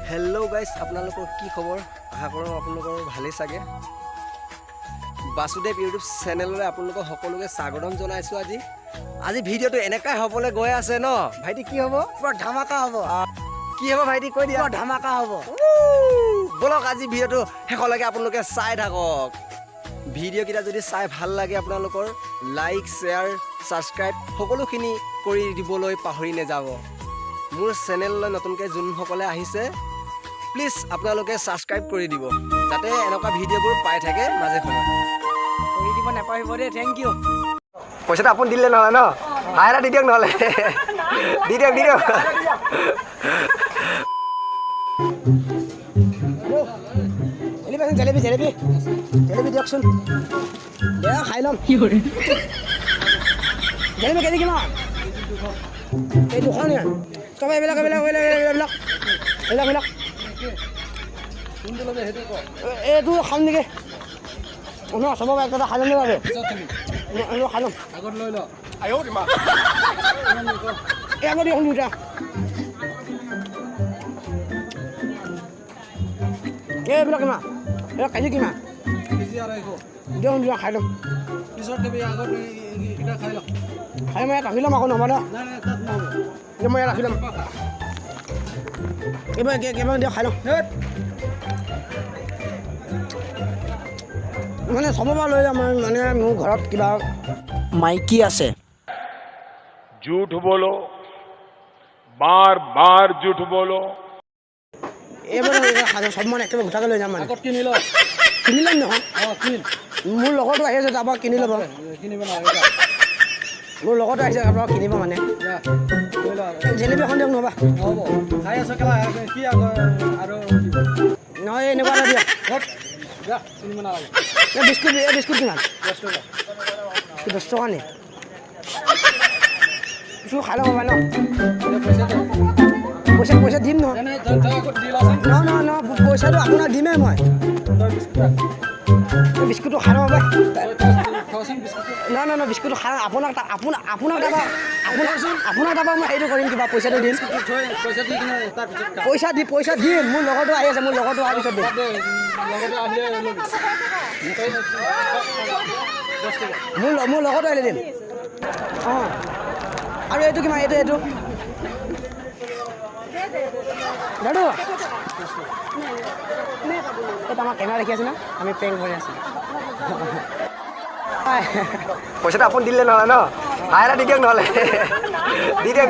hello guys আপোনালোকৰ কি খবৰ আশা কৰোঁ আপোনালোকৰ ভালেই চাগে বাসুদেৱ ইউটিউব চেনেললৈ আপোনালোকক সকলোকে স্বাগতম জনাইছোঁ আজি ভিডিঅ'টো এনেকৈ হ'বলৈ গৈ আছে ন ভাইটি কি হ'ব পুৰা ধামাকা হ'ব কি হ'ব ভাইটি কৈ দিয়া পুৰা ধামাকা হ'ব বলক আজি ভিডিঅ'টো শেষলৈকে আপোনালোকে চাই থাকক ভিডিঅ'কেইটা যদি চাই ভাল লাগে আপোনালোকৰ লাইক শ্বেয়াৰ ছাবস্ক্ৰাইব সকলোখিনি কৰি দিবলৈ পাহৰি নাযাব মোৰ চেনেললৈ নতুনকৈ যোনসকলে আহিছে প্লিজ আপোনালোকে ছাবস্ক্ৰাইব কৰি দিব যাতে এনেকুৱা ভিডিঅ'বোৰ পাই থাকে মাজে সময়ে কৰি দিব নাপাহিব দেই থেংক ইউ পইচাটো আপুনি দিলে নহ'লে ন হাইৰা দি দিয়ক নহ'লে দি দিয়ক জেলেপি দিয়কচোন দে খাই ল'ম জেলেপি কেজি কিমান এই দুখন চব এইবিলাক এইটো খাম নেকি চব একটা খাই ল'ম নেকি খাই ল'ম এই আগত এখন দুটা এইবিলাক কিমান এইবিলাক কেজি কিমান দিয়ক দিয়ক খাই ল'ম খাই মই ৰাখি ল'ম আকৌ নহ'ব ন মই ৰাখি ল'ম এইবাৰ কেইবাৰ দিয়ক খাই ল'ম মানে চবৰ পৰা লৈ যাম মানে মোৰ ঘৰত কিবা মাইকী আছে झूठ बोलो बार बार झूठ बोलो এইবাৰ চব মানে একেবাৰে গোটাকৈ লৈ যাম মানে কিনি ল'ম নহয় মোৰ লগতো আহি আছে তাৰপৰা কিনি ল'ব মোৰ লগতো আহিছে তাৰপৰা কিনিব মানে জেলেপি এখন দিয়ক নহ'বা নহয় এনেকুৱা এটা দিয়ক বিস্কুট কিমান 10 টকা নি কিছু খাই ল'ব ন পইচা দিম নহয় পইচাটো আপোনাক দিমেই মই বিস্কুটটো খাই ল'ব নহয় বিস্কুটটো খাই আপোনাৰ তাৰপৰা মই সেইটো কৰিম কিবা পইচাটো দিম পইচা দিম মোৰ লগতো আহি আছে মোৰ লগতো অহাৰ পিছত দিম মোৰ লগতো আহিলে দিম অঁ আৰু এইটো কিমান এইটো দাদু এইটো আমাৰ কেমেৰা দেখি আছে ন আমি প্ৰেংক কৰি আছোঁ পইচাটো আপুনি দিলে নহ'লে ন হাইৰা দি দিয়ক নহ'লে দি দিয়ক